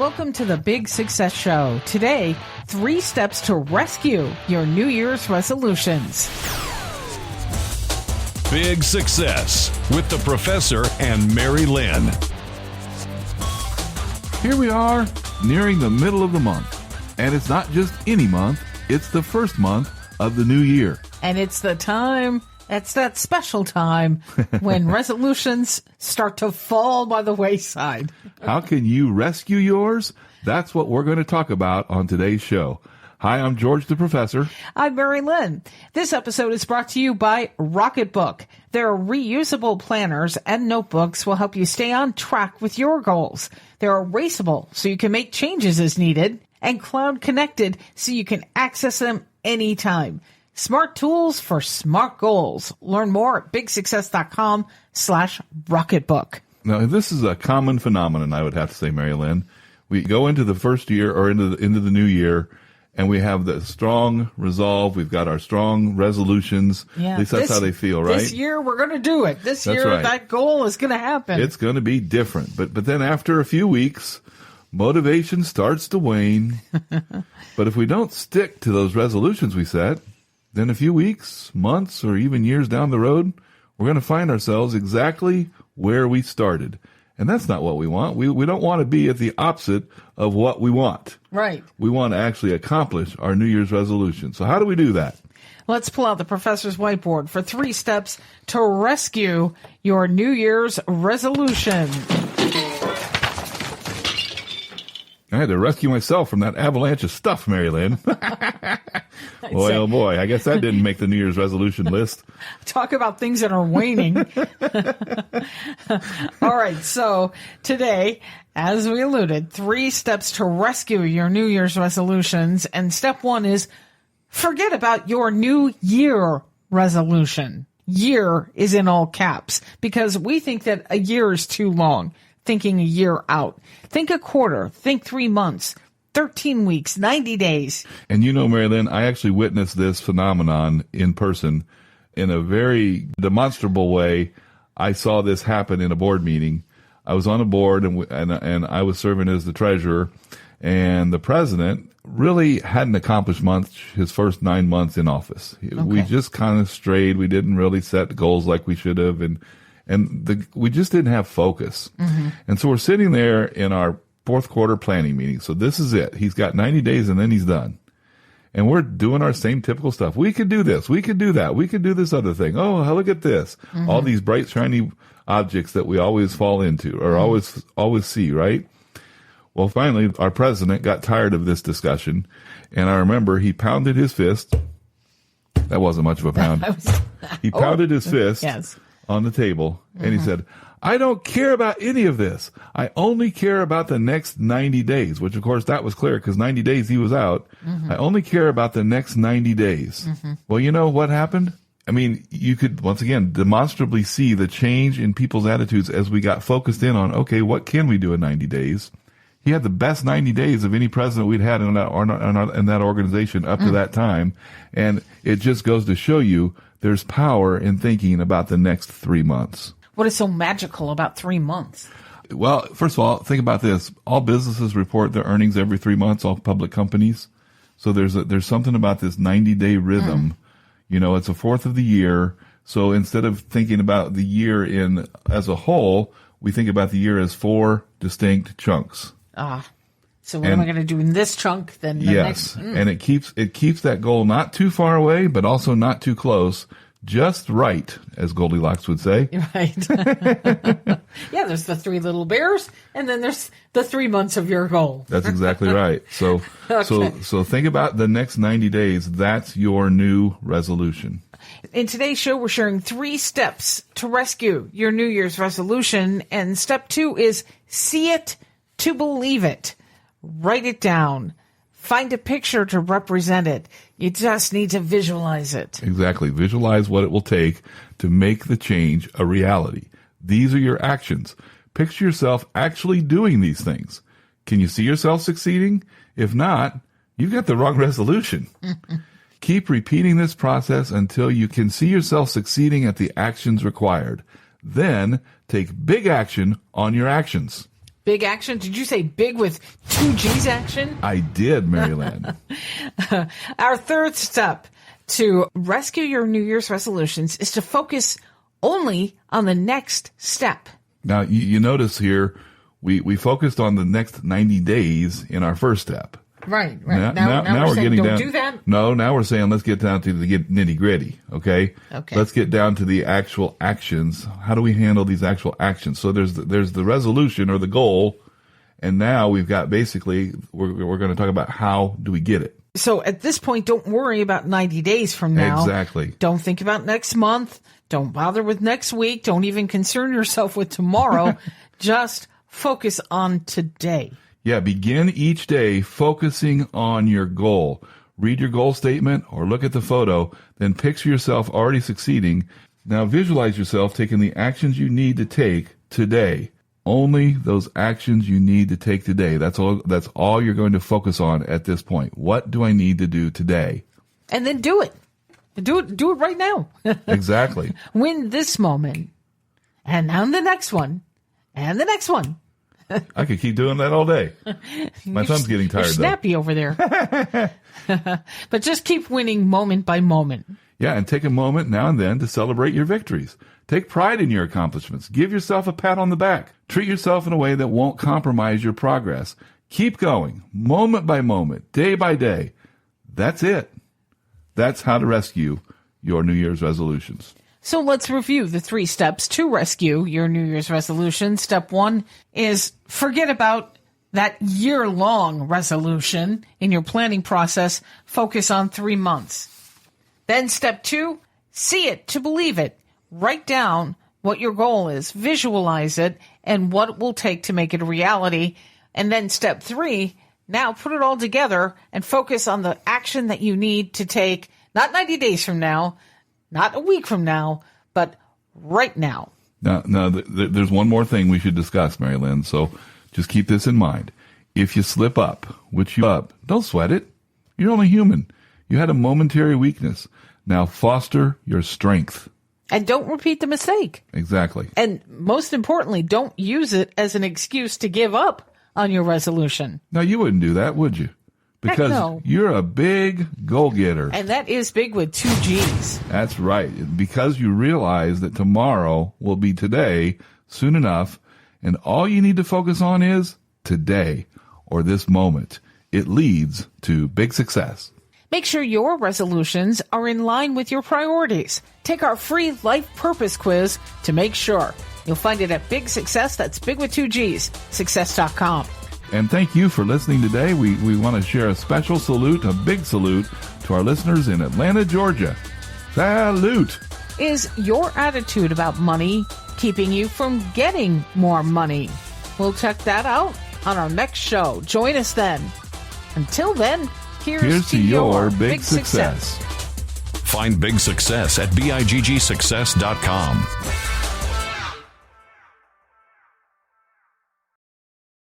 Welcome to the Big Success Show. Today, 3 steps to rescue your New Year's resolutions. Big Success with the Professor and Mary-Lynn. Here we are, nearing the middle of the month. And it's not just any month, it's the first month of the new year. And it's the time, it's that special time when resolutions start to fall by the wayside. How can you rescue yours? That's what we're going to talk about on today's show. Hi, I'm George the Professor. I'm Mary-Lynn. This episode is brought to you by Rocketbook. Their reusable planners and notebooks will help you stay on track with your goals. They're erasable, so you can make changes as needed, and cloud connected, so you can access them anytime. Smart tools for smart goals. Learn more at bigsuccess.com/Rocketbook. Now, this is a common phenomenon, I would have to say, Mary-Lynn. We go into the first year or into the new year, and we have the strong resolve. We've got our strong resolutions. Yeah, at least that's how they feel, right? This year, we're going to do it. This That's year, right. That goal is going to happen. It's going to be different. But then after a few weeks, motivation starts to wane. But if we don't stick to those resolutions we set, then a few weeks, months, or even years down the road, we're going to find ourselves exactly where we started. And that's not what we want. We don't want to be at the opposite of what we want. Right. We want to actually accomplish our New Year's resolution. So how do we do that? Let's pull out the professor's whiteboard for 3 steps to rescue your New Year's resolution. I had to rescue myself from that avalanche of stuff, Mary-Lynn. Boy, oh boy, I guess that didn't make the New Year's resolution list. Talk about things that are waning. All right, so today, as we alluded, 3 steps to rescue your New Year's resolutions. And step 1 is forget about your New Year resolution. Year is in all caps because we think that a year is too long. Thinking a year out. Think a quarter. Think 3 months, 13 weeks, 90 days. And you know, Mary-Lynn, I actually witnessed this phenomenon in person in a very demonstrable way. I saw this happen in a board meeting. I was on a board and I was serving as the treasurer, and the president really hadn't accomplished much his first 9 months in office. Okay. We just kind of strayed. We didn't really set goals like we should have, and we just didn't have focus. Mm-hmm. And so we're sitting there in our fourth quarter planning meeting. So this is it. He's got 90 days and then he's done. And we're doing our same typical stuff. We could do this. We could do that. We could do this other thing. Oh, look at this. Mm-hmm. All these bright, shiny objects that we always fall into or always see, right? Well, finally, our president got tired of this discussion. And I remember he pounded his fist. That wasn't much of a pound. He pounded his fist. Yes. On the table, and he said, I don't care about any of this. I only care about the next 90 days, which, of course, that was clear because 90 days he was out. Mm-hmm. I only care about the next 90 days. Mm-hmm. Well, you know what happened? I mean, you could, once again, demonstrably see the change in people's attitudes as we got focused in on, okay, what can we do in 90 days? He had the best 90 days of any president we'd had in that organization up to that time. And it just goes to show you there's power in thinking about the next 3 months. What is so magical about 3 months? Well, first of all, think about this. All businesses report their earnings every 3 months, all public companies. So there's something about this 90-day rhythm. You know, it's a fourth of the year. So instead of thinking about the year as a whole, we think about the year as 4 distinct chunks. So what am I going to do in this chunk? Then the next. And it keeps that goal not too far away, but also not too close, just right, as Goldilocks would say. Right. Yeah, there's the 3 little bears, and then there's the 3 months of your goal. That's exactly right. So, so think about the next 90 days. That's your new resolution. In today's show, we're sharing 3 steps to rescue your New Year's resolution, and step 2 is see it to believe it. Write it down. Find a picture to represent it. You just need to visualize it. Exactly. Visualize what it will take to make the change a reality. These are your actions. Picture yourself actually doing these things. Can you see yourself succeeding? If not, you've got the wrong resolution. Keep repeating this process until you can see yourself succeeding at the actions required. Then take big action on your actions. big action. Did you say big with 2 G's action? I did, Mary-Lynn. Our third step to rescue your New Year's resolutions is to focus only on the next step. Now, you notice here, we focused on the next 90 days in our first step. Right. Now we're saying, getting don't down. do that. No, now we're saying let's get down to the nitty gritty. Okay. Okay. Let's get down to the actual actions. How do we handle these actual actions? So there's the resolution or the goal, and now we've got basically we're going to talk about how do we get it. So at this point, don't worry about 90 days from now. Exactly. Don't think about next month. Don't bother with next week. Don't even concern yourself with tomorrow. Just focus on today. Yeah, begin each day focusing on your goal. Read your goal statement or look at the photo, then picture yourself already succeeding. Now visualize yourself taking the actions you need to take today. Only those actions you need to take today. That's all you're going to focus on at this point. What do I need to do today? And then do it. Do it right now. Exactly. Win this moment. And now the next one. And the next one. I could keep doing that all day. My thumb's getting tired, You're snappy over there. But just keep winning moment by moment. Yeah, and take a moment now and then to celebrate your victories. Take pride in your accomplishments. Give yourself a pat on the back. Treat yourself in a way that won't compromise your progress. Keep going, moment by moment, day by day. That's it. That's how to rescue your New Year's resolutions. So let's review the 3 steps to rescue your New Year's resolution. Step 1 is forget about that year-long resolution in your planning process. Focus on 3 months. Then step 2, see it to believe it. Write down what your goal is, visualize it, and what it will take to make it a reality. And then step 3, now put it all together and focus on the action that you need to take, not 90 days from now, not a week from now, but right now. Now, there's one more thing we should discuss, Mary-Lynn, so just keep this in mind. If you slip up, don't sweat it. You're only human. You had a momentary weakness. Now foster your strength. And don't repeat the mistake. Exactly. And most importantly, don't use it as an excuse to give up on your resolution. Now, you wouldn't do that, would you? Because no. You're a big goal-getter. And that is big with 2 G's. That's right. Because you realize that tomorrow will be today soon enough, and all you need to focus on is today or this moment. It leads to big success. Make sure your resolutions are in line with your priorities. Take our free life purpose quiz to make sure. You'll find it at Big Success. That's big with 2 G's, success.com. And thank you for listening today. We want to share a special salute, a big salute, to our listeners in Atlanta, Georgia. Salute! Is your attitude about money keeping you from getting more money? We'll check that out on our next show. Join us then. Until then, here's to your big success. Find big success at biggsuccess.com.